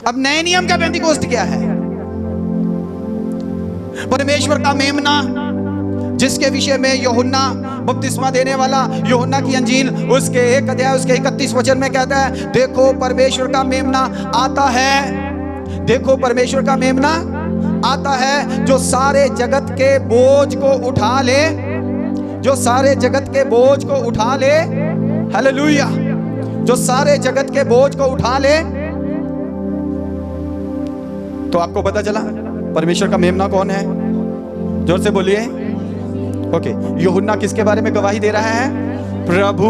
अब नए नियम का पेंटिकोस्ट क्या है? परमेश्वर का मेमना, जिसके विषय में यूहन्ना बपतिस्मा देने वाला यूहन्ना की अंजील उसके 1 अध्याय उसके 31 वचन में कहता है, देखो परमेश्वर का मेमना आता है, देखो परमेश्वर का मेमना आता है जो सारे जगत के बोझ को उठा ले, जो सारे जगत के बोझ को उठा ले। हालेलुया। जो सारे जगत के बोझ को उठा ले। तो आपको पता चला परमेश्वर का मेमना कौन है? जोर से बोलिए। ओके, यूहन्ना किसके बारे में गवाही दे रहा है? प्रभु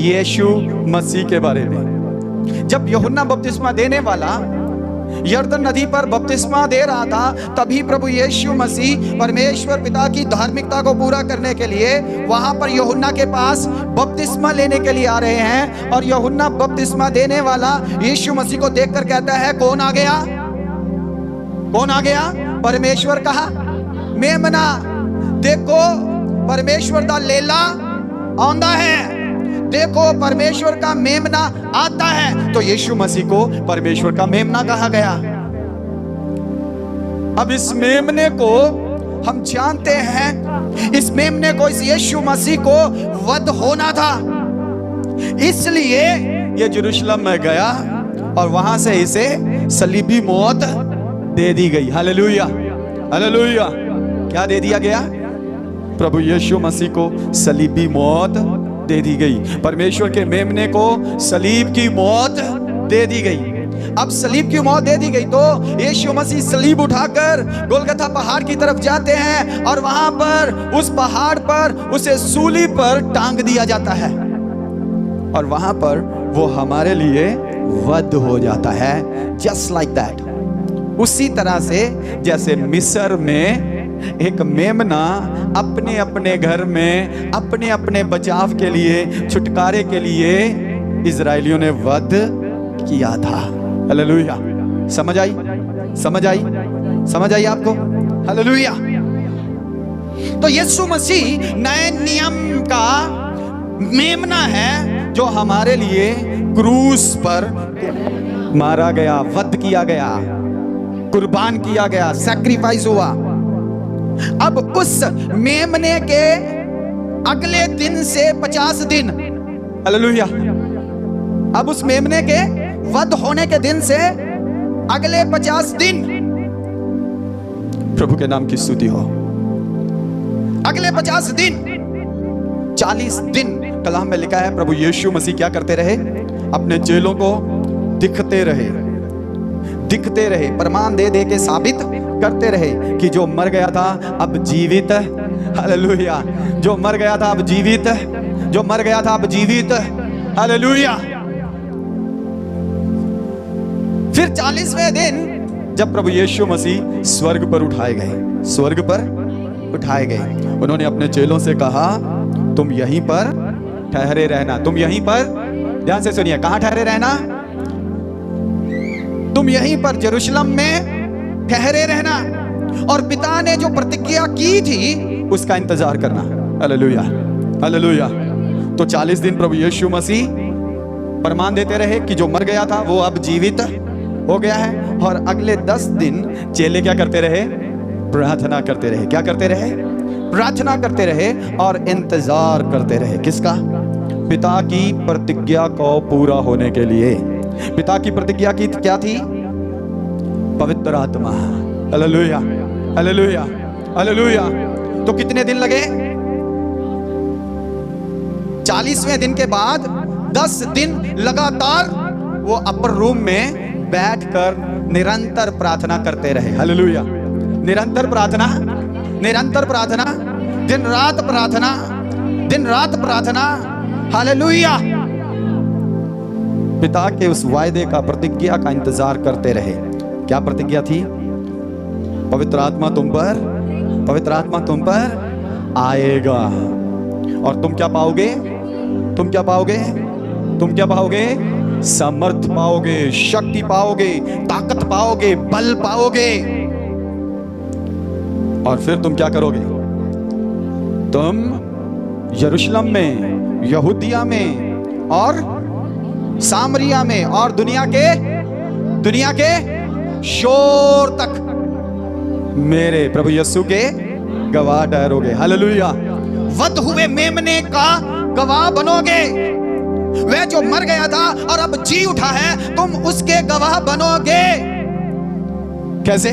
यीशु मसीह के बारे में। जब यूहन्ना बपतिस्मा देने वाला यरदन नदी पर बपतिस्मा दे रहा था, तभी प्रभु यीशु मसीह परमेश्वर पिता की धार्मिकता को पूरा करने के लिए वहां पर यूहन्ना के पास बपतिस्मा लेने के लिए आ रहे हैं। और यूहन्ना बपतिस्मा देने वाला यीशु मसीह को देखकर कहता है, कौन आ गया? कौन आ गया? परमेश्वर का मेमना। देखो परमेश्वर दा लेला आंदा है, देखो परमेश्वर का मेमना आता है। तो यीशु मसीह को परमेश्वर का मेमना कहा गया। अब इस मेमने को हम जानते हैं, इस मेमने को, इस यीशु मसीह को वध होना था, इसलिए ये यरूशलेम में गया और वहां से इसे सलीबी मौत दे दी गई। Hallelujah, hallelujah. क्या दे दिया गया? प्रभु यीशु मसीह को सलीबी मौत दे दी गई। परमेश्वर के मेमने को सलीब की मौत दे दी गई। अब सलीब की मौत दे दी गई तो यीशु मसीह सलीब उठाकर गोलगथा पहाड़ की तरफ जाते हैं और वहां पर उस पहाड़ पर उसे सूली पर टांग दिया जाता है और वहां पर वो हमारे लिए वध हो जाता है। Just like that. उसी तरह से जैसे मिस्र में एक मेमना अपने अपने घर में अपने अपने बचाव के लिए, छुटकारे के लिए इजरायलियों ने वध किया था। हालेलुया। समझ आई? समझ आई? समझ आई आपको? हालेलुया। तो यीशु मसीह नए नियम का मेमना है जो हमारे लिए क्रूस पर मारा गया, वध किया गया, कुर्बान किया गया, सैक्रिफाइस हुआ। अब उस मेमने के अगले दिन से 50 दिन, हालेलुया, अब उस मेमने के वध होने के दिन से अगले 50 दिन, प्रभु के नाम की स्तुति हो, अगले 50 दिन, 40 दिन कलाम में लिखा है प्रभु यीशु मसीह क्या करते रहे? अपने चेलों को दिखते रहे, दिखते रहे, प्रमाण दे दे के साबित करते रहे कि जो मर गया था अब जीवित है। हालेलुया। जो मर गया था अब जीवित है, जो मर गया था अब जीवित है। हालेलुया। फिर 40वें दिन जब प्रभु यीशु मसीह स्वर्ग पर उठाए गए, स्वर्ग पर उठाए गए, उन्होंने अपने चेलों से कहा तुम यहीं पर ठहरे रहना। तुम यहीं पर, ध्यान से सुनिए, कहां ठहरे रहना? तुम यहीं पर यरूशलेम में ठहरे रहना और पिता ने जो प्रतिज्ञा की थी उसका इंतजार करना। Hallelujah, hallelujah. तो 40 दिन प्रभु यीशु मसीह प्रमाण देते रहे कि जो मर गया था वो अब जीवित हो गया है। और अगले 10 दिन चेले क्या करते रहे? प्रार्थना करते रहे। क्या करते रहे? प्रार्थना करते रहे और इंतजार करते रहे। किसका? पिता की प्रतिज्ञा को पूरा होने के लिए। पिता की प्रतिज्ञा की क्या थी? पवित्र आत्मा। Hallelujah, hallelujah, hallelujah. तो कितने दिन लगे? 40वें दिन के बाद 10 दिन लगातार वो अपर रूम में बैठकर निरंतर प्रार्थना करते रहे। हालेलुया। निरंतर प्रार्थना, निरंतर प्रार्थना, दिन रात प्रार्थना, दिन रात प्रार्थना। हालेलुया। पिता के उस वायदे का, प्रतिज्ञा का इंतजार करते रहे। क्या प्रतिज्ञा थी? पवित्र आत्मा तुम पर, पवित्र आत्मा तुम पर आएगा और तुम क्या पाओगे? तुम क्या पाओगे? तुम क्या पाओगे? समर्थ पाओगे, शक्ति पाओगे, ताकत पाओगे, बल पाओगे। और फिर तुम क्या करोगे? तुम यरूशलेम में, यहूदिया में और सामरिया में और दुनिया के दुनिया के शोर तक मेरे प्रभु यीशु के गवाह ठहरोगे। हालेलुया। वध हुए मेमने का गवाह बनोगे। वह जो मर गया था और अब जी उठा है, तुम उसके गवाह बनोगे। कैसे?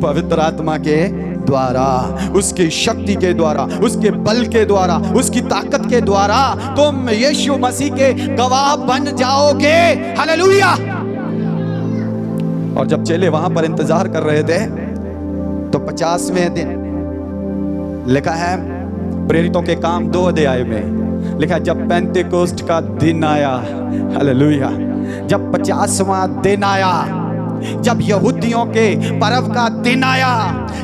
पवित्र आत्मा के द्वारा, उसकी शक्ति के द्वारा, उसके बल के द्वारा, उसकी ताकत के द्वारा तुम यीशु मसीह के गवाह बन जाओगे। हालेलुया। और जब चेले वहां पर इंतजार कर रहे थे तो 50वें दिन लिखा है, प्रेरितों के काम 2 अध्याय में लिखा है, जब पेंटेकोस्ट का दिन आया, हालेलुया, जब 50वां दिन आया, जब यहूदियों के पर्व का दिन आया,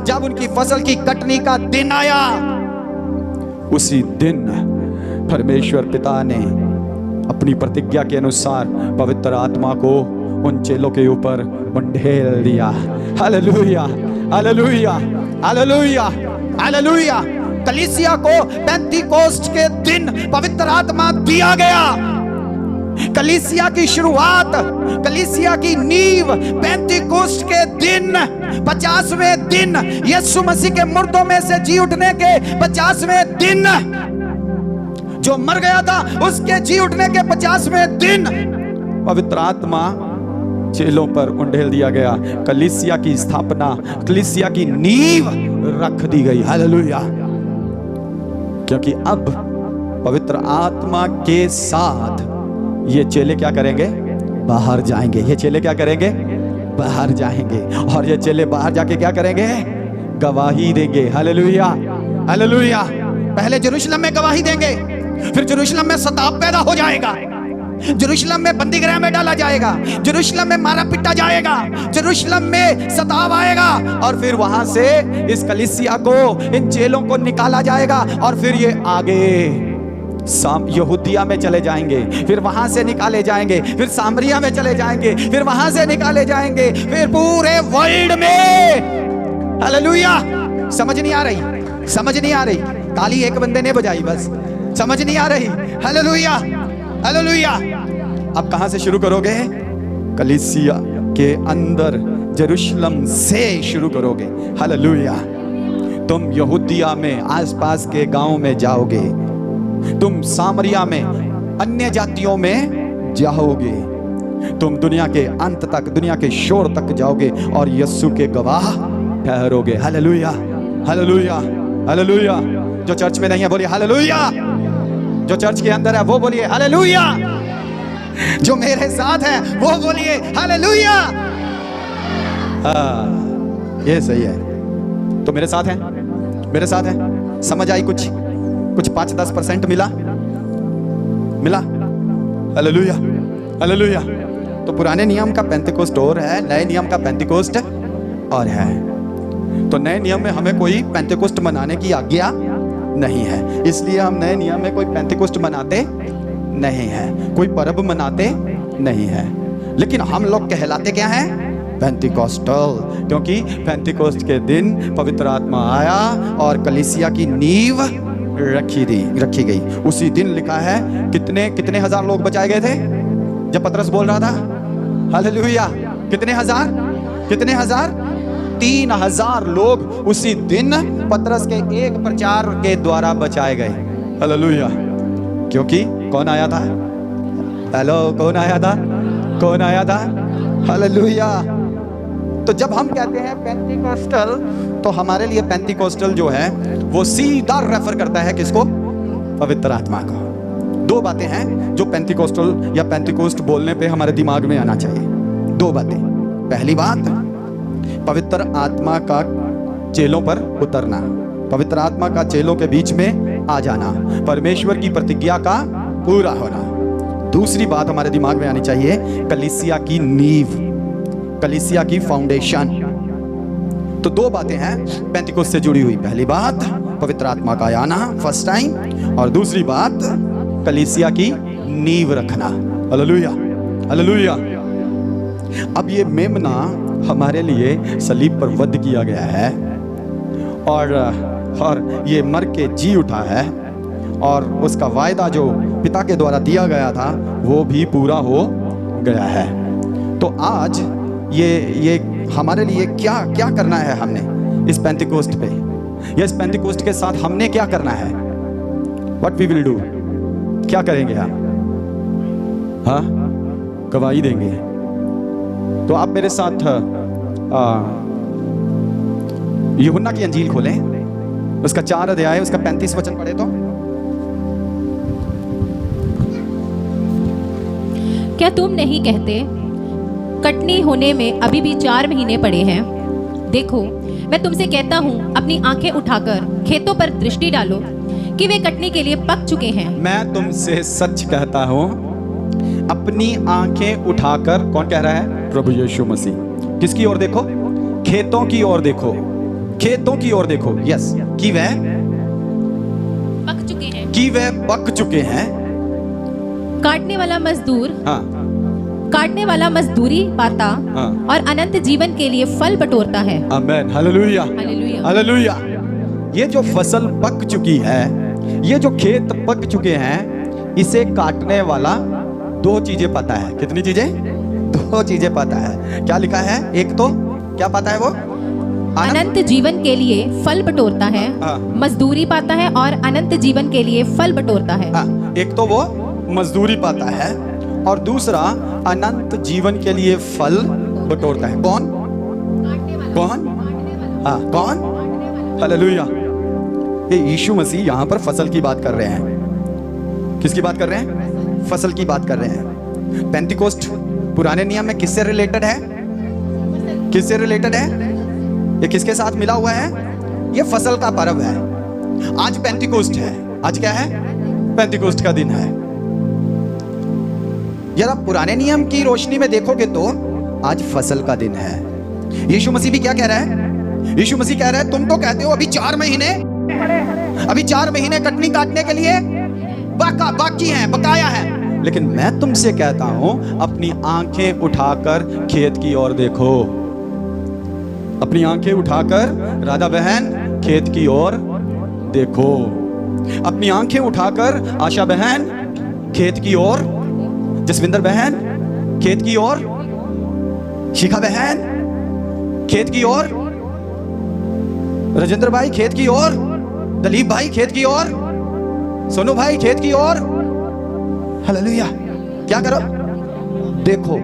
जब उनकी फसल की कटनी का दिन आया, उसी दिन परमेश्वर पिता ने अपनी प्रतिज्ञा के अनुसार पवित्र आत्मा को उन चेलों के ऊपर उंडेल दिया। Hallelujah, hallelujah, hallelujah, hallelujah. कलीसिया को पेंतीकोस्ट के दिन पवित्र आत्मा दिया गया। कलीसिया की शुरुआत, कलीसिया की नींव पेंतीकोस्ट के दिन, 50वें दिन, यीशु मसीह के मुर्दों में से जी उठने के 50वें दिन, जो मर गया था उसके जी उठने के 50वें दिन पवित्र आत्मा चेलों पर उंडेल दिया गया। कलीसिया की स्थापना, कलीसिया की नींव रख दी गई। हालेलुया। क्योंकि अब पवित्र आत्मा के साथ ये चेले क्या करेंगे? बाहर जाएंगे। ये चेले क्या करेंगे? बाहर जाएंगे। और ये चेले बाहर जाके क्या करेंगे? गवाही देंगे। Hallelujah, hallelujah. पहले यरूशलेम में गवाही देंगे, फिर यरूशलेम में सताव पैदा हो जाएगा, यरूशलेम में बंदीगृह में डाला जाएगा, यरूशलेम में मारा पिटा जाएगा, यरूशलेम में सताव आएगा, और फिर वहां से इस कलीसिया को, इन चेलों को निकाला जाएगा, और फिर ये आगे यहूदिया में चले जाएंगे, फिर वहां से निकाले जाएंगे, फिर सामरिया में चले जाएंगे, फिर वहां से निकाले जाएंगे, फिर पूरे वर्ल्ड में। हालेलुया। समझ नहीं आ रही? समझ नहीं आ रही? ताली एक बंदे ने बजाई, बस समझ नहीं आ रही। Hallelujah, hallelujah. अब कहां से शुरू करोगे? कलीसिया के अंदर यरूशलेम से शुरू करोगे। हालेलुया। तुम यहूदिया में, आसपास के गांव में जाओगे, तुम सामरिया में, अन्य जातियों में जाओगे, तुम दुनिया के अंत तक, दुनिया के शोर तक जाओगे और यीशु के गवाह ठहरोगे। Hallelujah, hallelujah, hallelujah. जो चर्च में नहीं है बोलिए हालेलुया। जो चर्च के अंदर है वो बोलिए हालेलुया। जो मेरे साथ है वो बोलिए हालेलुया। ये सही है। तो मेरे साथ है, मेरे साथ है। समझ आई? कुछ 5-10% मिला? Hallelujah, hallelujah. तो पुराने नियम का पेंतीकोस्ट और है, नए नियम का पेंतीकोस्ट और है। तो नए नियम में हमें कोई पेंतीकोस्ट मनाने की आज्ञा नहीं है, इसलिए हम नए नियम में कोई पेंतीकोस्ट मनाते नहीं है, कोई पर्व मनाते नहीं है। लेकिन हम लोग कहलाते क्या हैं? पेंतीकोस्टल, क्योंकि पेंतीकोस्ट के दिन पवित्र आत्मा आया और कलीसिया की नींव रखी गई। उसी दिन लिखा है कितने हजार लोग बचाए गए थे जब पतरस बोल रहा था? हालेलुया। कितने हजार? 3000 लोग उसी दिन पतरस के एक प्रचार के द्वारा बचाए गए। हालेलुया। क्योंकि कौन आया था? हेलो, कौन आया था? कौन आया था? हालेलुया। तो जब हम कहते हैं पेंतीकोस्टल, तो हमारे लिए पेंतीकोस्टल जो है वो सीधा रेफर करता है किसको? पवित्र आत्मा को। 2 बातें हैं जो पेंतीकोस्टल या पेंतीकोस्ट बोलने पे हमारे दिमाग में आना चाहिए। 2 बातें। पहली बात, पवित्र आत्मा का चेलों पर उतरना, पवित्र आत्मा का चेलों के बीच में आ जाना, परमेश्वर की प्रतिज्ञा का पूरा होना। दूसरी बात हमारे दिमाग में आनी चाहिए, कलीसिया की नींव, कलीसिया की फाउंडेशन। तो 2 बातें हैं पेंतीकोस्ट से जुड़ी हुई। पहली बात पवित्र आत्मा का आना फर्स्ट टाइम, और दूसरी बात कलीसिया की नींव रखना। Hallelujah, hallelujah. अब ये मेमना हमारे लिए सलीब पर वध किया गया है और ये मर के जी उठा है, और उसका वायदा जो पिता के द्वारा दिया गया था वो भी पूरा हो गया है। तो आज ये हमारे लिए क्या क्या करना है हमने इस पेंटिकोस्ट पे, या इस पेंटिकोस्ट के साथ हमने क्या करना है? व्हाट वी विल डू, क्या करेंगे हम? हाँ, गवाही देंगे। तो आप मेरे साथ यूहन्ना की अंजील खोलें, उसका 4 अध्याय, उसका 35 वचन पढ़े तो। क्या तुम नहीं कहते कटनी होने में अभी भी 4 महीने पड़े हैं? देखो, मैं तुमसे कहता हूँ, अपनी आंखें उठाकर खेतों पर दृष्टि डालो कि वे कटने के लिए पक चुके हैं। मैं तुमसे सच कहता हूँ, अपनी आंखें उठाकर, कौन कह रहा है? प्रभु यीशु मसीह। किसकी ओर देखो? खेतों की ओर देखो, खेतों की ओर देखो। यस, कि वह पक चुके हैं, कि वह पक चुके हैं। काटने वाला मजदूर, हाँ, काटने वाला मजदूरी पाता हाँ, और अनंत जीवन के लिए फल बटोरता है। आमेन, हालेलुया, हालेलुया। हालेलुया। ये जो फसल पक चुकी है, ये जो खेत पक चुके हैं, इसे काटने वाला 2 चीजें पता है। कितनी चीजें? 2 चीजें पता है। क्या लिखा है? एक तो क्या पता है वो? अनंत जीवन के लिए फल बटोरता है, हाँ। मजदूरी पाता है और अनंत जीवन के लिए फल बटोरता है। हाँ, एक तो वो मजदूरी पाता है और दूसरा अनंत जीवन के लिए फल बटोरता है। कौन? कौन? हाँ, कौन? हालेलुया। ये यीशु मसीह यहाँ पर फसल की बात कर रहे हैं। किसकी बात कर रहे हैं? फसल की बात कर रहे हैं। पेंटिकोस्ट पुराने नियम में किससे रिलेटेड है? किससे रिलेटेड है? ये किसके साथ मिला हुआ है? ये फसल का पर्व है। आज पेंटिकोस्ट है। आज क्या है? पेंटिकोस्ट का दिन है। जरा पुराने नियम की रोशनी में देखोगे तो आज फसल का दिन है। यीशु मसीह भी क्या कह रहा है? यीशु मसीह कह रहा है, तुम तो कहते हो अभी 4 महीने, अभी 4 महीने कटनी काटने के लिए बाकी हैं, बकाया है। लेकिन मैं तुमसे कहता हूं, अपनी आंखें उठाकर खेत की ओर देखो। अपनी आंखें उठाकर राधा बहन खेत की ओर देखो। अपनी आंखें उठाकर आशा बहन खेत की ओर, जसविंदर बहन खेत की ओर, शिखा बहन खेत की ओर, राजेंद्र भाई खेत की ओर, दलीप भाई खेत की ओर, सोनू भाई खेत की ओर। हालेलुया। क्या करो? देखो,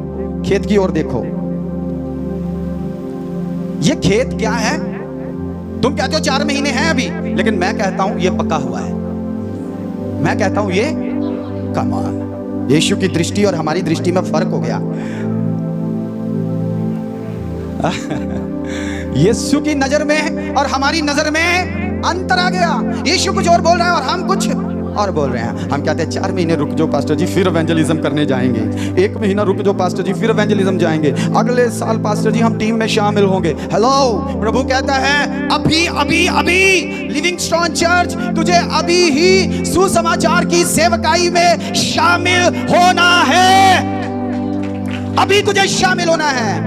खेत की ओर देखो। ये खेत क्या है? तुम कहते हो 4 महीने हैं अभी, लेकिन मैं कहता हूं ये पका हुआ है। मैं कहता हूं ये कमाल। यीशु की दृष्टि और हमारी दृष्टि में फर्क हो गया। यीशु की नजर में और हमारी नजर में अंतर आ गया। यीशु कुछ और बोल रहा है और हम कुछ और बोल रहे हैं। हम कहते हैं 4 महीने रुक जाओ पास्टर जी, फिर इवेंजलिज्म करने जाएंगे। 1 महीना रुक जाओ पास्टर जी, फिर इवेंजलिज्म जाएंगे। अगले साल पास्टर जी हम टीम में शामिल होंगे। हेलो, प्रभु कहता है अभी अभी अभी लिविंगस्टोन चर्च तुझे अभी ही सुसमाचार की सेवकाई में शामिल होना है। अभी तुझे शामिल होना है,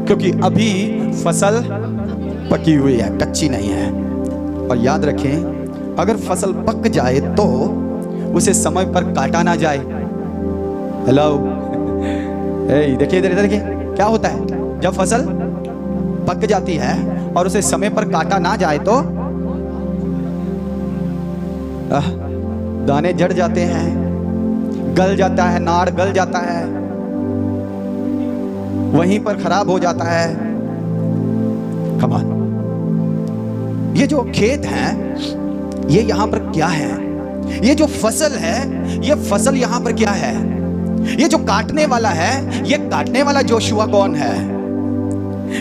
क्योंकि अभी फसल पकी हुई है, कच्ची नहीं है। और याद रखें, अगर फसल पक जाए तो उसे समय पर काटा ना जाए। हेलो, देखिए इधर देखिए, क्या होता है जब फसल पक जाती है और उसे समय पर काटा ना जाए तो दाने जड़ जाते हैं, गल जाता है, नाड़ गल जाता है, वहीं पर खराब हो जाता है। कमाल। ये जो खेत है, ये यहां पर क्या है? ये जो फसल है, ये फसल यहां पर क्या है? ये जो काटने वाला है, ये काटने वाला जोशुआ कौन है?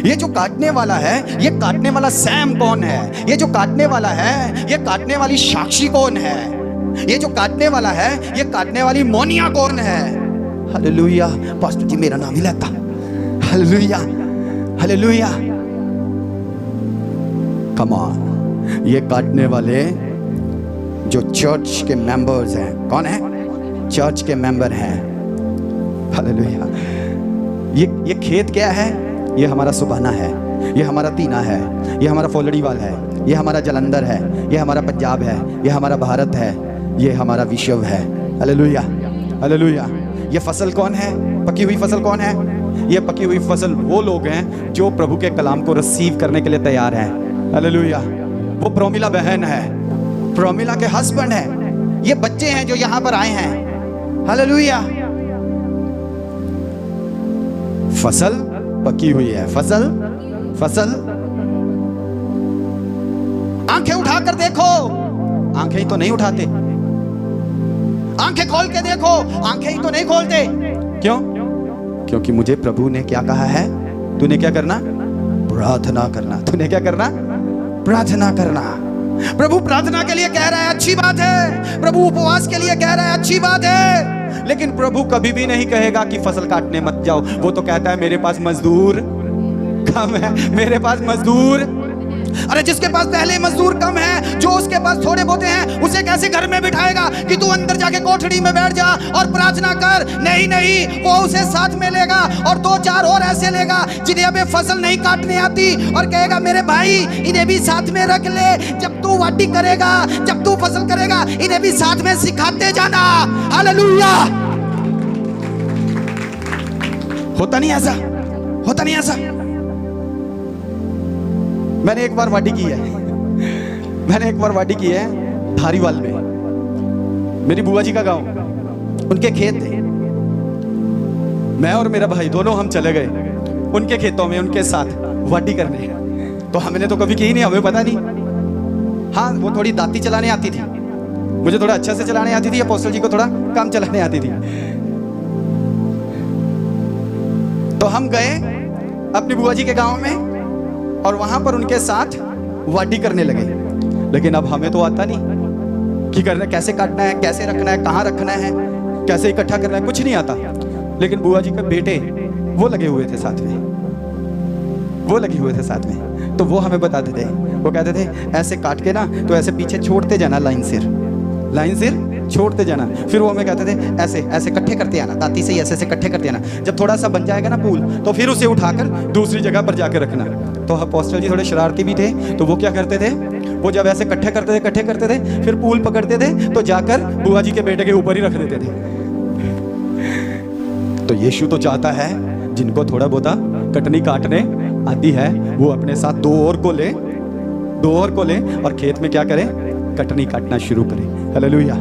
ये जो काटने वाला है, ये काटने वाला सैम कौन है? ये जो काटने वाला है, ये काटने वाली साक्षी कौन है? ये जो काटने वाला है, ये काटने वाली मोनिया कौन है? हालेलुया। पास्टर जी मेरा नाम ही लेता। Hallelujah, hallelujah. कमाल। ये काटने वाले जो चर्च के मेंबर्स हैं, कौन है? चर्च के मेंबर हैं। हालेलुया। ये खेत क्या है? ये हमारा सुबाना है, ये हमारा तीना है, ये हमारा फोलड़ीवाल है, ये हमारा जलंधर है, ये हमारा पंजाब है, ये हमारा भारत है, ये हमारा विश्व है। Hallelujah, hallelujah. ये फसल कौन है? पकी हुई फसल कौन है? ये पकी हुई फसल वो लोग हैं जो प्रभु के कलाम को रिसीव करने के लिए तैयार हैं। हालेलुया। वो प्रोमिला बहन है, प्रोमिला के हस्बैंड है, ये बच्चे हैं जो यहां पर आए हैं। हालेलुया। फसल पकी हुई है, फसल फसल। आंखें उठाकर देखो, आंखें ही तो नहीं उठाते। आंखें खोल के देखो, आंखें ही तो नहीं खोलते। क्यों? क्योंकि मुझे प्रभु ने क्या कहा है, तूने क्या करना? प्रार्थना करना। तूने क्या करना? प्रार्थना करना। प्रभु प्रार्थना के लिए कह रहा है, अच्छी बात है। प्रभु उपवास के लिए कह रहा है, अच्छी बात है। लेकिन प्रभु कभी भी नहीं कहेगा कि फसल काटने मत जाओ। वो तो कहता है मेरे पास मजदूर कम है, मेरे पास मजदूर। अरे जिसके पास पहले मजदूर कम है, जो उसके पास थोड़े बहुत हैं, उसे कैसे घर में बिठाएगा कि तू अंदर जाके कोठड़ी में बैठ जा और प्रार्थना कर? नहीं नहीं, वो उसे साथ में लेगा और 2-4 और ऐसे लेगा जिन्हें अबे फसल नहीं काटने आती, और कहेगा मेरे भाई इन्हें भी साथ में रख ले। जब तू वाटी करेगा, जब तू फसल करेगा, इन्हें भी साथ में सिखाते जाना। हालेलुया। होता नहीं ऐसा, होता नहीं ऐसा। मैंने एक बार वाडी की है, मैंने एक बार वाडी की है धारीवाल में। मेरी बुआ जी का गांव, उनके खेत थे। मैं और मेरा भाई दोनों हम चले गए उनके खेतों में उनके साथ वाडी करने। तो हमने तो कभी की नहीं, हमें पता नहीं। हाँ, वो थोड़ी दाती चलाने आती थी, मुझे थोड़ा अच्छा से चलाने आती थी, अपोस्टल जी को थोड़ा कम चलाने आती थी। तो हम गए अपनी बुआ जी के गांव में और वहां पर उनके साथ वाडी करने लगे। लेकिन अब हमें तो आता नहीं कि करना, कैसे काटना है, कैसे रखना है, कहाँ रखना है, कैसे इकट्ठा करना है, कुछ नहीं आता। लेकिन बुआ जी के बेटे वो लगे हुए थे साथ में, वो लगे हुए थे साथ में। तो वो हमें बताते थे, वो कहते थे ऐसे काट के ना तो ऐसे पीछे छोड़ते जाना, लाइन सिर छोड़ते जाना। फिर वो हमें कहते थे ऐसे ऐसे इकट्ठे करते आना, दाती से ऐसे ऐसे इकट्ठे करते आना। जब थोड़ा सा बन जाएगा ना पूल, तो फिर उसे उठाकर दूसरी जगह पर जाकर रखना। तो अपोस्टल जी थोड़े शरारती भी थे, तो वो क्या करते थे, वो जब ऐसे इकट्ठे करते थे, फिर पूल पकड़ते थे तो जाकर बुआ जी के बेटे के ऊपर ही रख देते थे। तो यीशु तो चाहता है जिनको थोड़ा बहुत कटनी काटने आती है, वो अपने साथ 2 और को ले और खेत में क्या करे, कटनी काटना शुरू करे। हालेलुया।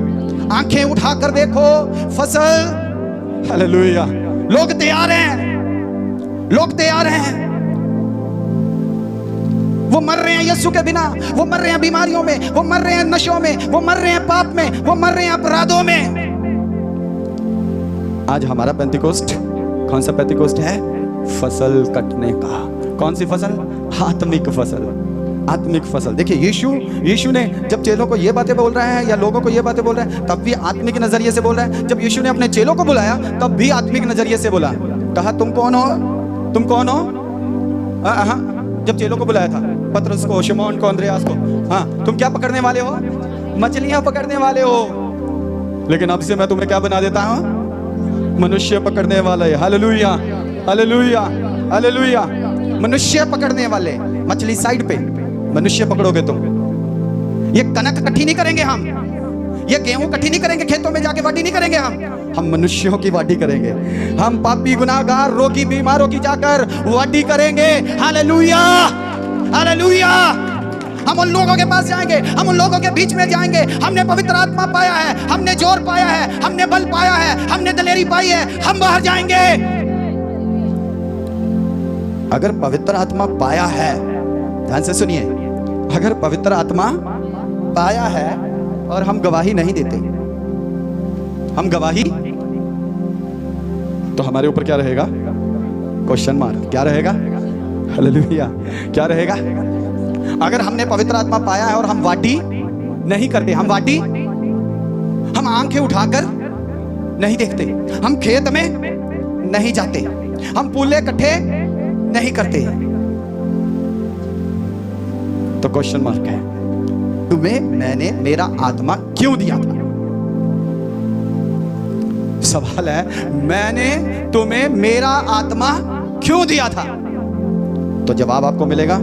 आंखें उठाकर देखो फसल। हालेलुया। लोग तैयार हैं, लोग तैयार हैं। वो मर रहे हैं यीशु के बिना, वो मर रहे हैं बीमारियों में, वो मर रहे हैं नशों में, वो मर रहे हैं पाप में, वो मर रहे हैं अपराधों में। आज हमारा पेंतिकोस्ट कौन सा पेंतिकोस्ट है? फसल कटने का। कौन सी फसल? आत्मिक फसल, आत्मिक फसल। देखिए यीशु ने जब चेलों को ये बातें बोल रहा है या लोगों को ये बातें बोल रहा है, तब भी आत्मिक नजरिए से बोल रहा है। जब यीशु ने अपने चेलों को बुलाया, तब भी आत्मिक नजरिए से बोला। कहा तुम कौन हो, तुम कौन हो? जब चेलों को बुलाया था, पतरस को, शिमोन को, अंद्रयास को, हाँ तुम क्या पकड़ने वाले हो? मछलियां पकड़ने वाले हो। लेकिन अब से मैं तुम्हें क्या बना देता हूं? मनुष्य पकड़ने वाले। Hallelujah, hallelujah, hallelujah. मनुष्य पकड़ने वाले। मछली साइड पे, मनुष्य पकड़ोगे तुम। ये कनक इकट्ठी नहीं करेंगे हम, ये गेहूं इकट्ठी नहीं करेंगे, खेतों में जाके वाडी नहीं करेंगे हम मनुष्यों की वाडी करेंगे। हम पापी, गुनाहगार, रोगी, बीमारों की जाकर वाडी करेंगे। Hallelujah, hallelujah. हम उन लोगों के पास जाएंगे, हम उन लोगों के बीच में जाएंगे। हमने पवित्र आत्मा पाया है, हमने जोर पाया है, हमने बल पाया है, हमने दलेरी पाई है, हम बाहर जाएंगे। अगर पवित्र आत्मा पाया है, ध्यान से सुनिए, अगर पवित्र आत्मा पाया है और हम गवाही नहीं देते, हम गवाही, तो हमारे ऊपर क्या रहेगा? Question mark. क्या रहेगा? हालेलुया। क्या रहेगा? अगर हमने पवित्र आत्मा पाया है और हम वाडी नहीं करते, हम आंखें उठाकर नहीं देखते, हम खेत में नहीं जाते, हम पूले इकट्ठे नहीं करते, तो क्वेश्चन मार्क है। तुम्हें मैंने मेरा आत्मा क्यों दिया था? सवाल है, मैंने तुम्हें मेरा आत्मा क्यों दिया था? तो जवाब आपको मिलेगा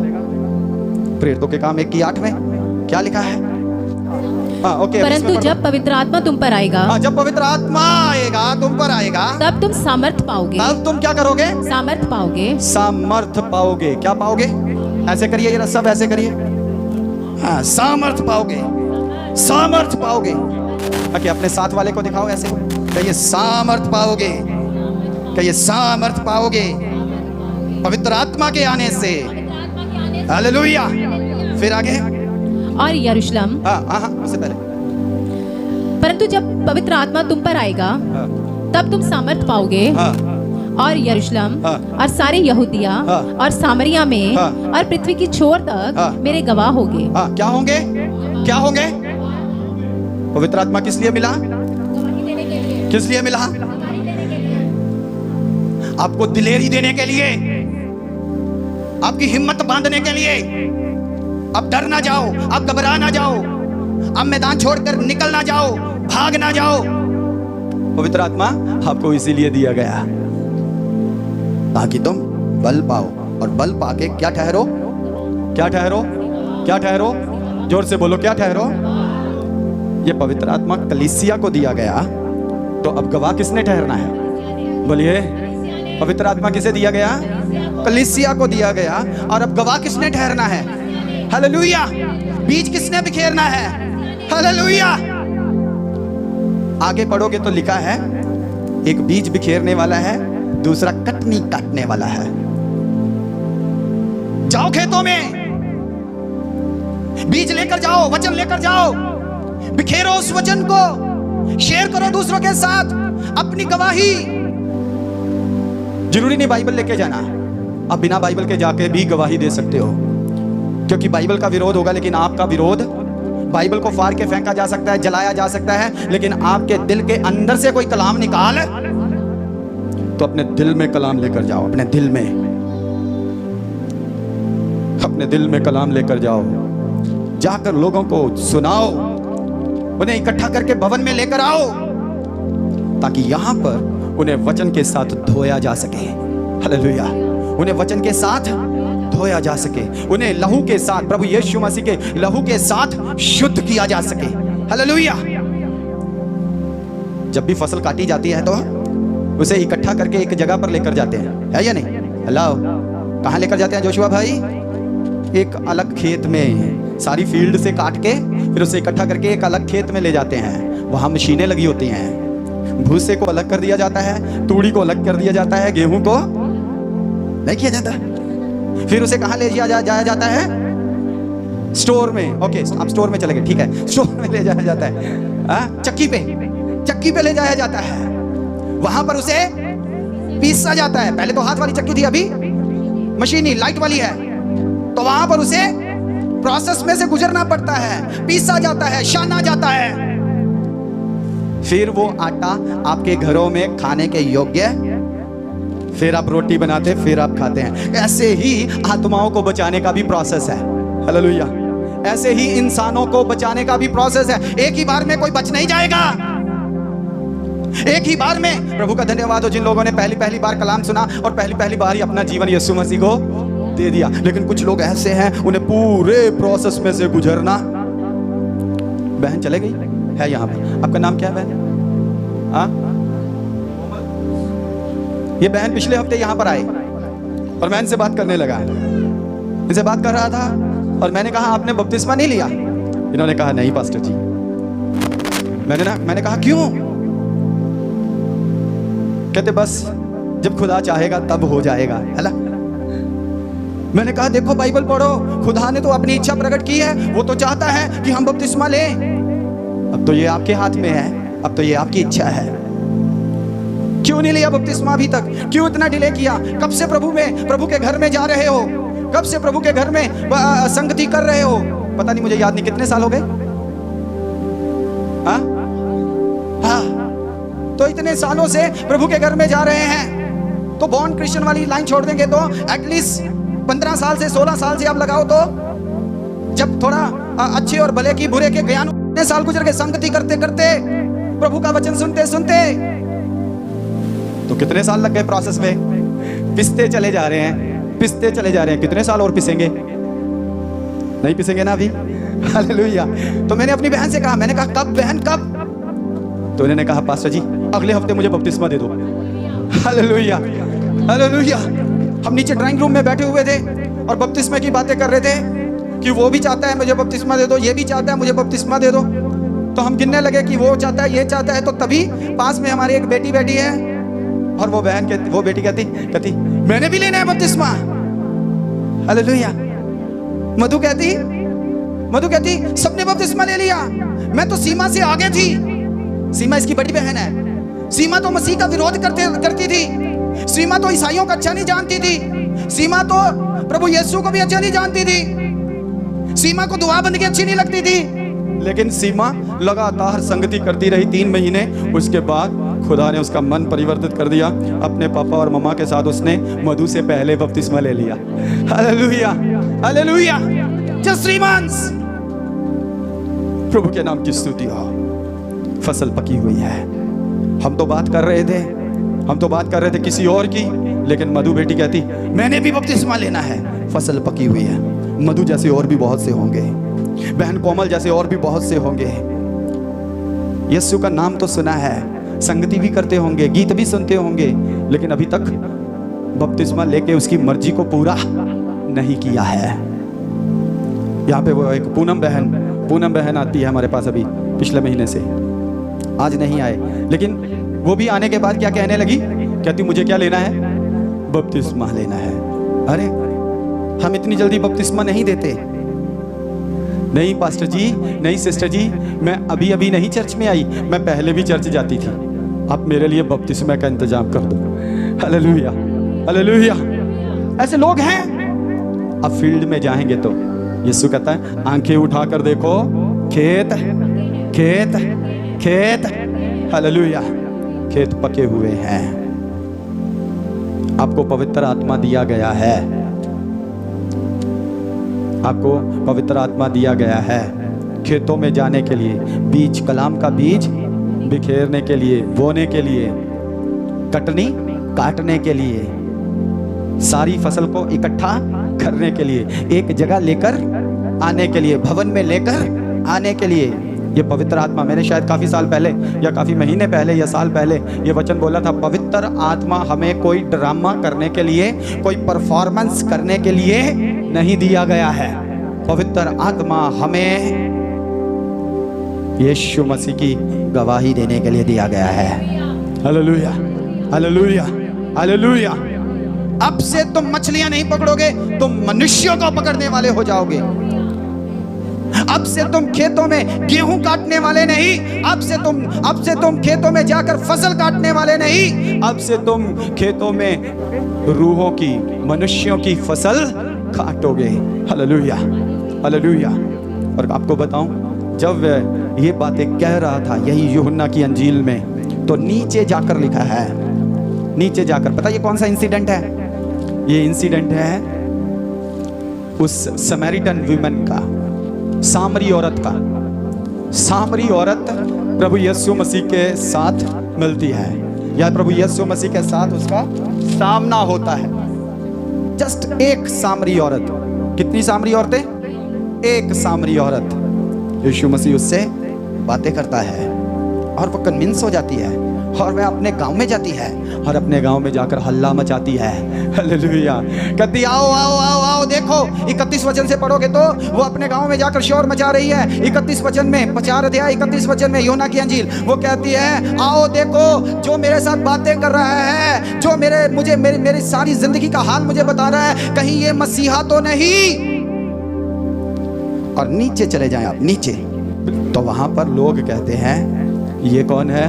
प्रेरितों के काम 1:8 में। क्या लिखा है? हाँ, ओके, परंतु इसमें जब पवित्र आत्मा तुम पर आएगा, हाँ, जब पवित्र आत्मा आएगा, तुम पर आएगा, तब तुम सामर्थ पाओगे। तब तुम क्या करोगे? सामर्थ पाओगे। सामर्थ पाओगे। क्या पाओगे? ऐसे करिए जरा, सब ऐसे करिए। हाँ, सामर्थ पाओगे, सामर्थ पाओगे। ओके, अपने साथ वाले को दिखाओ, ऐसे कहिए सामर्थ पाओगे, कहिए सामर्थ पाओगे पवित्र आत्मा के आने से। हालेलुया। फिर आगे। और यरूशलेम, हाँ, उससे पहले, परंतु जब पवित्र आत्मा तुम पर आएगा, हाँ, तब तुम सामर्थ पाओगे। हाँ, और यरूशलेम हाँ, और सारे यहूदिया हाँ, और सामरिया में हाँ, और पृथ्वी की छोर तक हाँ, मेरे गवाह होंगे। हाँ, क्या होंगे? क्या होंगे? पवित्र आत्मा किस लिए मिला? किस लिए मिला? आपको दिलेरी देने के लिए, आपकी हिम्मत बांधने के लिए। अब डर ना जाओ, अब घबरा ना जाओ, अब मैदान छोड़कर निकल ना जाओ, भाग ना जाओ। पवित्र आत्मा आपको इसीलिए दिया गया ताकि तुम बल पाओ, और बल पाके क्या ठहरो? क्या ठहरो? क्या ठहरो? जोर से बोलो, क्या ठहरो? ये पवित्र आत्मा कलीसिया को दिया गया, तो अब गवाह किसने ठहरना है? बोलिए, पवित्र आत्मा किसे दिया गया? कलीसिया को दिया गया, और अब गवाह किसने ठहरना है? हालेलुया। बीज किसने बिखेरना है? हालेलुया। आगे पढ़ोगे तो लिखा है, एक बीज बिखेरने वाला है, दूसरा कटनी काटने वाला है। जाओ खेतों में, बीज लेकर जाओ, वचन लेकर जाओ, बिखेरो उस वचन को, शेयर करो दूसरों के साथ अपनी गवाही। जरूरी नहीं बाइबल लेके जाना, आप बिना बाइबल के जाके भी गवाही दे सकते हो, क्योंकि बाइबल का विरोध होगा, लेकिन आपका विरोध, बाइबल को फाड़ के फेंका जा सकता है, जलाया जा सकता है, लेकिन आपके दिल के अंदर से कोई कलाम निकाल, तो अपने दिल में कलाम लेकर जाओ, अपने दिल में, अपने दिल में कलाम लेकर जाओ, जाकर लोगों को सुनाओ, उन्हें इकट्ठा करके भवन में लेकर आओ, ताकि यहां पर उन्हें वचन के साथ धोया जा सके। हालेलुया। उन्हें वचन के साथ धोया जा सके, उन्हें लहू के साथ, प्रभु यीशु मसीह के लहू के साथ शुद्ध किया जा सके। हालेलुया। जब भी फसल काटी जाती है तो उसे इकट्ठा करके एक जगह पर लेकर जाते हैं, है या नहीं? हेलो, कहां लेकर जाते हैं जोशुआ भाई? एक अलग खेत में, सारी फील्ड से काट के फिर उसे इकट्ठा करके एक अलग खेत में ले जाते हैं। वहां मशीनें लगी होती हैं, भूसे को अलग कर दिया जाता है, तूड़ी को अलग कर दिया जाता है, गेहूं को नहीं किया जाता। फिर उसे कहां ले जाया जाता है? स्टोर में। ओके, आप स्टोर में चले गए, ठीक है, स्टोर में ले जाया जाता है, चक्की पे ले जाया जाता है। वहां पर उसे पीसा जाता है। पहले तो हाथ वाली चक्की थी, अभी मशीनी लाइट वाली है, तो वहां पर उसे प्रोसेस में से गुजरना पड़ता है, पीसा जाता है, छाना जाता है, फिर वो आटा आपके घरों में खाने के योग्य, फिर आप रोटी बनाते, फिर आप खाते हैं। ऐसे ही आत्माओं को बचाने का भी प्रोसेस है। हालेलुया। ऐसे ही इंसानों को बचाने का भी प्रोसेस है। एक ही बार में कोई बच नहीं जाएगा, एक ही बार में। प्रभु का धन्यवाद हो जिन लोगों ने पहली बार कलाम सुना और पहली बार ही अपना जीवन यीशु मसीह को दे दिया। लेकिन कुछ लोग ऐसे हैं, उन्हें पूरे प्रोसेस में से गुजरना। बहन चले गई है यहाँ पे, आपका नाम क्या है बहन? ये बहन पिछले हफ्ते यहाँ पर आए और मैं इनसे बात करने लगा, इनसे बात कर रहा था और मैंने कहा आपने बपतिस्मा नहीं लिया? इन्होंने कहा नहीं पास्टर जी। मैंने कहा क्यों? कहते बस जब खुदा चाहेगा तब हो जाएगा, है ना? मैंने कहा देखो बाइबल पढ़ो, खुदा ने तो अपनी इच्छा प्रकट की है, वो तो चाहता है कि हम बपतिस्मा लें। अब तो ये आपके हाथ में है, अब तो ये आपकी इच्छा है। क्यों नहीं लिया बपतिस्मा अभी तक? क्यों इतना डिले किया? कब से प्रभु के घर में जा रहे हो? कब से प्रभु के घर में संगति कर रहे हो? पता नहीं, मुझे याद नहीं, कितने साल हो गए? हाँ, तो इतने सालों से प्रभु के घर में जा रहे हैं, तो बॉर्न क्रिश्चियन वाली लाइन छोड़ देंगे तो एटलीस्ट 15 साल से 16 साल से आप लगाओ, तो जब थोड़ा अच्छे और भले की बुरे के ज्ञान, इतने साल गुजर गए संगति करते करते, प्रभु का वचन सुनते सुनते, तो कितने साल लग गए प्रोसेस में? पिसते चले जा रहे हैं, पिसते चले जा रहे हैं। कितने साल और पिसेंगे? नहीं पिसेंगे ना अभी? हालेलुया। तो मैंने अपनी बहन से कहा, मैंने कहा कब बहन कब? तो उन्होंने कहा पास्टर जी अगले हफ्ते मुझे बपतिस्मा दे दो। Hallelujah hallelujah. हम नीचे ड्राइंग रूम में बैठे हुए थे और बपतिस्मा की बातें कर रहे थे कि वो भी चाहता है मुझे बपतिस्मा दे दो, ये भी चाहता है मुझे बपतिस्मा दे दो। तो हम गिनने लगे कि वो चाहता है, ये चाहता है। तो तभी पास में हमारी एक बेटी बैठी है और वो बहन कहती, वो बेटी कहती मैंने भी लेना है बपतिस्मा। हालेलुया। मधु कहती सबने बपतिस्मा ले लिया, मैं तो सीमा से आगे थी। सीमा इसकी बड़ी बहन है। सीमा तो मसीह का विरोध करती थी। सीमा तो ईसाइयों का अच्छा नहीं जानती थी। सीमा तो प्रभु यीशु को भी अच्छा नहीं जानती थी। सीमा को दुआ बंदगी अच्छी नहीं लगती थी। लेकिन सीमा लगातार संगति करती रही 3 महीने। उसके बाद खुदा ने उसका मन परिवर्तित कर दिया। अपने पापा और मम्मा के साथ उसने मधु से पहले बपतिस्मा ले लिया। Hallelujah hallelujah. Just 3 months। प्रभु के नाम की स्तुति हो। फसल पकी हुई है। हम तो बात कर रहे थे किसी और की, लेकिन मधु बेटी कहती मैंने भी बपतिस्मा लेना है। फसल पकी हुई है। मधु जैसे और भी बहुत से होंगे, बहन कोमल जैसे और भी बहुत से होंगे। यीशु का नाम तो सुना है, संगति भी करते होंगे, गीत भी सुनते होंगे, लेकिन अभी तक बपतिस्मा लेके उसकी मर्जी को पूरा नहीं किया है। यहाँ पे वो एक पूनम बहन आती है हमारे पास अभी पिछले महीने से, आज नहीं आए, लेकिन वो भी आने के बाद क्या कहने लगी, कहती मुझे क्या लेना है, बपतिस्मा लेना है। अरे हम इतनी जल्दी बपतिस्मा नहीं देते। नहीं पास्टर जी, नहीं सिस्टर जी, मैं अभी नहीं चर्च में आई, मैं पहले भी चर्च जाती थी। आप मेरे लिए बपतिस्मा का इंतजाम कर दो। Hallelujah hallelujah. ऐसे लोग हैं। अब फील्ड में जाएंगे तो यीशु कहता है आंखें उठाकर देखो, खेत खेत खेत, हालेलुया, खेत पके हुए हैं। आपको पवित्र आत्मा दिया गया है। आपको पवित्र आत्मा दिया गया है खेतों में जाने के लिए, बीज, कलाम का बीज बिखेरने के लिए, बोने के लिए, कटनी काटने के लिए, सारी फसल को इकट्ठा करने के लिए, एक जगह लेकर आने के लिए, भवन में लेकर आने के लिए। ये पवित्र आत्मा, मैंने शायद काफी साल पहले या काफी महीने पहले या साल पहले ये वचन बोला था, पवित्र आत्मा हमें कोई ड्रामा करने के लिए, कोई परफॉर्मेंस करने के लिए नहीं दिया गया है। पवित्र आत्मा हमें यीशु मसीह की गवाही देने के लिए दिया गया है। Hallelujah hallelujah hallelujah. अब से तुम मछलियां नहीं पकड़ोगे, तुम मनुष्यों को पकड़ने वाले हो जाओगे। अब से तुम खेतों में गेहूं काटने वाले नहीं, अब से तुम खेतों में जाकर फसल काटने वाले नहीं, अब से तुम खेतों में रूहों की, मनुष्यों की फसल काटोगे। Hallelujah hallelujah. और आपको बताऊं, जब ये बातें कह रहा था यही यूहन्ना की अंजील में, तो नीचे जाकर लिखा है, नीचे जाकर, पता ये कौन सा इंसिडेंट है? ये इंसिडेंट है उस समैरिटन वुमन का, सामरी औरत का। सामरी औरत प्रभु यीशु मसीह के साथ मिलती है, या प्रभु यीशु मसीह के साथ उसका सामना होता है। जस्ट एक सामरी औरत। कितनी सामरी औरतें? एक सामरी औरत। यीशु मसीह उससे बातें करता है और वो कन्विंस हो जाती है, और वह अपने गांव में जाती है और अपने गांव में जाकर हल्ला मचाती है। हालेलुया। कहती आओ आओ आओ आओ देखो। 31 वचन से पढ़ोगे तो वो अपने गांव में जाकर शोर मचा रही है। 31 वचन में, 4 अध्याय 31 वचन में यूहन्ना की अंजील, वो कहती है आओ देखो जो मेरे साथ बातें कर रहा है, जो मेरी सारी जिंदगी का हाल मुझे बता रहा है, कहीं ये मसीहा तो नहीं। और नीचे चले जाएं आप, नीचे, तो वहां पर लोग कहते हैं ये कौन है?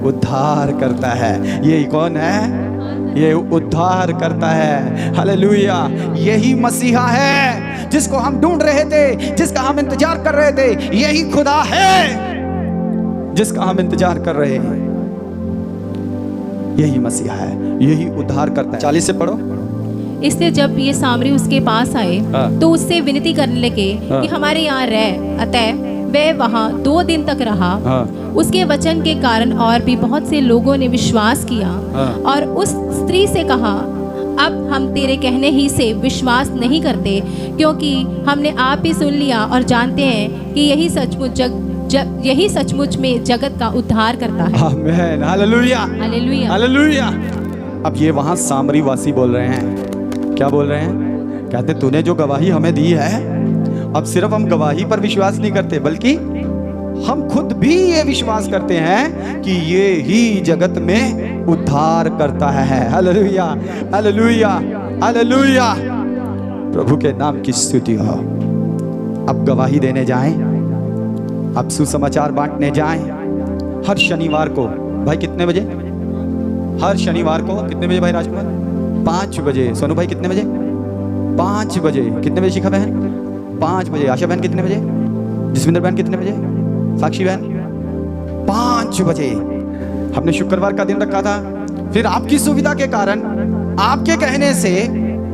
उद्धार करता है। ये कौन है? ये उद्धार करता है। हालेलुया। यही मसीहा है जिसको हम ढूंढ रहे थे, जिसका हम इंतजार कर रहे थे। यही खुदा है जिसका हम इंतजार कर रहे हैं। यही मसीहा है, यही उद्धार करता है। 40 से पढ़ो। इसलिए जब ये सामरी उसके पास आए तो उससे विनती करने लगे कि हमारे यहाँ रह। अतः वह वहाँ 2 दिन तक रहा। उसके वचन के कारण और भी बहुत से लोगों ने विश्वास किया और उस स्त्री से कहा अब हम तेरे कहने ही से विश्वास नहीं करते, क्योंकि हमने आप ही सुन लिया और जानते हैं कि यही सचमुच में जगत का उद्धार करता है। आमीन, हालेलुया, हालेलुया। हालेलुया। अब ये वहां सामरी वासी बोल रहे हैं, क्या बोल रहे हैं? कहते तूने जो गवाही हमें दी है, अब सिर्फ हम गवाही पर विश्वास नहीं करते, बल्कि हम खुद भी ये विश्वास करते हैं कि ये ही जगत में उद्धार करता है। Hallelujah, hallelujah, hallelujah. प्रभु के नाम की स्तुति हो। अब गवाही देने जाएं, अब सुसमाचार बांटने जाएं। हर शनिवार को भाई कितने बजे? हर शनिवार को कितने बजे भाई राजकुमार? 5 बजे। सोनू भाई कितने बजे? 5 बजे। कितने बजे शिखा बहन? 5 बजे। आशा बहन कितने बजे? जसविंदर बहन कितने बजे? साक्षी बहन 5 बजे। हमने शुक्रवार का दिन रखा था, फिर आपकी सुविधा के कारण, आपके कहने से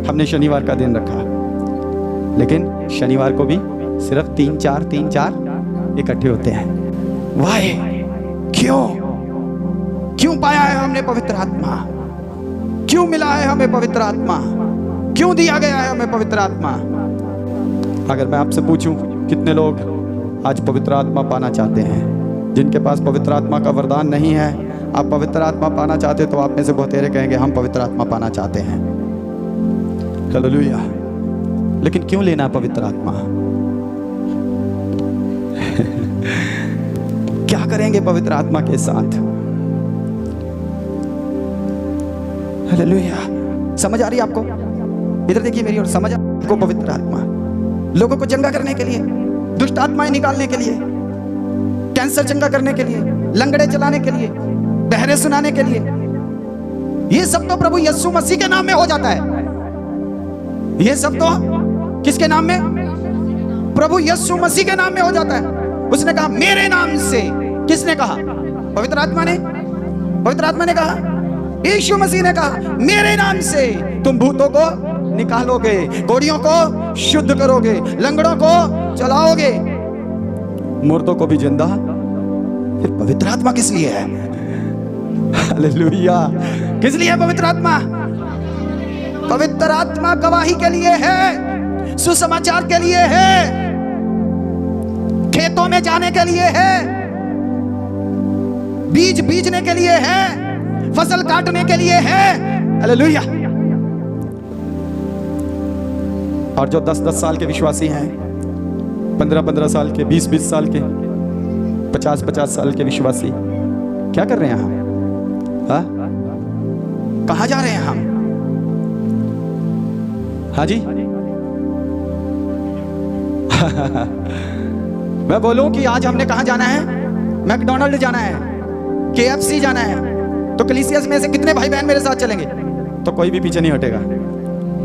हमने शनिवार का दिन रखा। लेकिन शनिवार को भी सिर्फ 3-4 इकट्ठे होते हैं। वाहे, क्यों पाया है हमने पवित्र आत्मा? क्यों मिला है हमें पवित्र आत्मा? क्यों दिया गया है हमें पवित्र आत्मा? अगर मैं आपसे पूछूं, कितने लोग आज पवित्र आत्मा पाना चाहते हैं? जिनके पास पवित्र आत्मा का वरदान नहीं है, आप पवित्र आत्मा पाना चाहते हो तो आप में से बहुतेरे कहेंगे हम पवित्र आत्मा पाना चाहते हैं। हालेलुया। लेकिन क्यों लेना है पवित्र आत्मा? क्या करेंगे पवित्र आत्मा के साथ? हालेलुया। समझ आ रही है आपको? इधर देखिए मेरी ओर, समझ आ रही है आपको? पवित्र आत्मा लोगों को चंगा करने के लिए, दुष्ट आत्माएं निकालने के लिए, कैंसर चंगा करने के लिए, लंगड़े चलाने के लिए, बहरे सुनाने के लिए, ये सब तो प्रभु यीशु मसीह के नाम में हो जाता है। ये सब तो किसके नाम में? प्रभु यीशु मसीह के नाम में हो जाता है। उसने कहा मेरे नाम से। किसने कहा? पवित्र आत्मा ने। पवित्र आत्मा ने कहा, यीशु मसीह ने कहा मेरे नाम से तुम भूतों को निकालोगे, कोढ़ियों को शुद्ध करोगे, लंगड़ों को चलाओगे, मुर्दों को भी जिंदा। फिर पवित्र आत्मा किस लिए है? हालेलुया। किस लिए है पवित्र आत्मा? पवित्र आत्मा गवाही के लिए है, सुसमाचार के लिए है, खेतों में जाने के लिए है, बीज बीजने के लिए है, फसल काटने के लिए है। हालेलुया। और जो 10-10 साल के विश्वासी हैं, 15-15 साल के, 20-20 साल के, 50-50 साल के विश्वासी क्या कर रहे हैं हम? हाँ, कहां जा रहे हैं हम? हाँ जी। मैं बोलूं कि आज हमने कहां जाना है? मैकडोनाल्ड जाना है, KFC जाना है, तो कलीसियस में से कितने भाई बहन मेरे साथ चलेंगे? तो कोई भी पीछे नहीं हटेगा।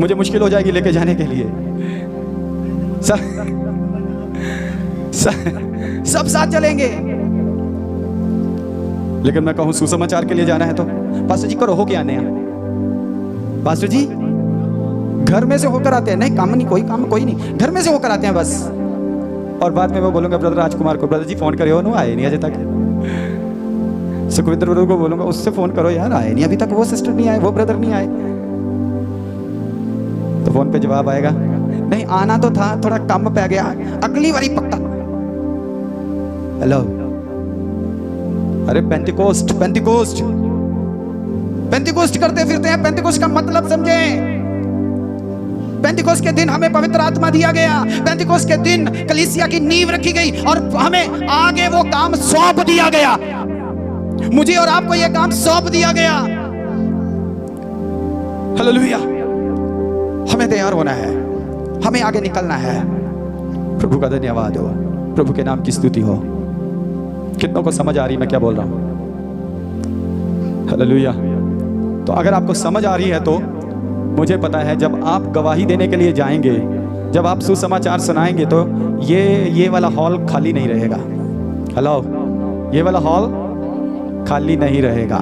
मुझे मुश्किल हो जाएगी लेके जाने के लिए। सब साथ चलेंगे। लेकिन मैं कहूं सुसमाचार के लिए जाना है तो पास्टर जी करो हो के आने हैं। पास्टर जी घर में से होकर आते हैं। नहीं, काम कोई नहीं, घर में से होकर आते हैं बस। और बाद में मैं बोलूंगा ब्रदर राजकुमार को, ब्रदर जी फोन करियो, नो आए नहीं अजय तक। सुखविंदर ब्रदर को बोलूंगा उससे फोन करो यार, आए नहीं अभी तक, वो सिस्टर नहीं आए, वो ब्रदर नहीं आए। तो फोन पे जवाब आएगा, नहीं आना तो था, थोड़ा काम पे आ गया, अगली बारी पक्का। हेलो, अरे पेंटिकोस्ट करते फिरते हैं। पेंटिकोस्ट का मतलब समझें। पेंटिकोस्ट के दिन हमें पवित्र आत्मा दिया गया। पेंटिकोस्ट के दिन कलीसिया की नींव रखी गई और हमें आगे वो काम सौंप दिया गया। मुझे और आपको ये काम सौंप दिया गया। हालेलुया। हमें तैयार होना है, हमें आगे निकलना है। प्रभु का धन्यवाद हो, प्रभु के नाम की स्तुति हो। कितनों को समझ आ रही मैं क्या बोल रहा हूं? हालेलुया। तो अगर आपको समझ आ रही है तो मुझे पता है जब आप गवाही देने के लिए जाएंगे, जब आप सुसमाचार सुनाएंगे तो ये वाला हॉल खाली नहीं रहेगा। हेलो, ये वाला हॉल खाली नहीं रहेगा,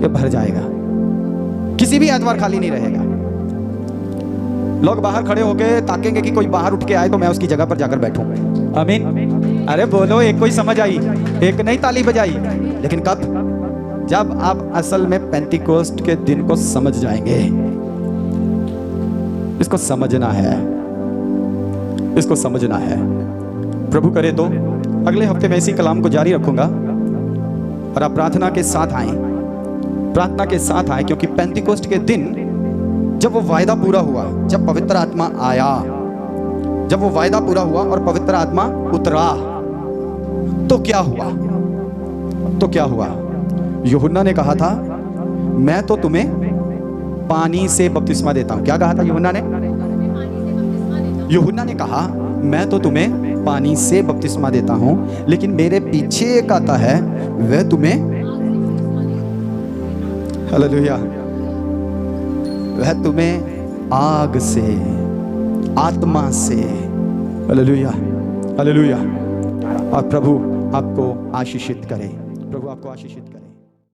ये भर जाएगा। किसी भी एतवार खाली नहीं रहेगा। लोग बाहर खड़े होके ताकेंगे कि कोई बाहर उठ के आए तो मैं उसकी जगह पर जाकर बैठूं। आमीन। अरे बोलो, एक कोई समझ आई, एक नहीं ताली बजाई। लेकिन कब? जब आप असल में पेंटिकोस्ट के दिन को समझ जाएंगे। इसको समझना है, इसको समझना है। प्रभु करे तो अगले हफ्ते मैं इसी कलाम को जारी रखूंगा और आप प्रार्थना के साथ आए, प्रार्थना के साथ आए, क्योंकि पेंटिकोस्ट के दिन जब वो वायदा पूरा हुआ, जब पवित्र आत्मा आया, जब वो वायदा पूरा हुआ और पवित्र आत्मा उतरा, तो क्या हुआ? तो क्या हुआ? यूहन्ना ने कहा था मैं तो तुम्हें पानी से बपतिस्मा देता हूं। क्या कहा था यूहन्ना ने? यूहन्ना ने कहा मैं तो तुम्हें पानी से बपतिस्मा देता हूं, लेकिन मेरे पीछे एक आता है, वह तुम्हें, हालेलुया, वह तुम्हें आग से, आत्मा से, हालेलुया, हालेलुया। और प्रभु आपको आशीषित करे, प्रभु आपको आशीषित करे।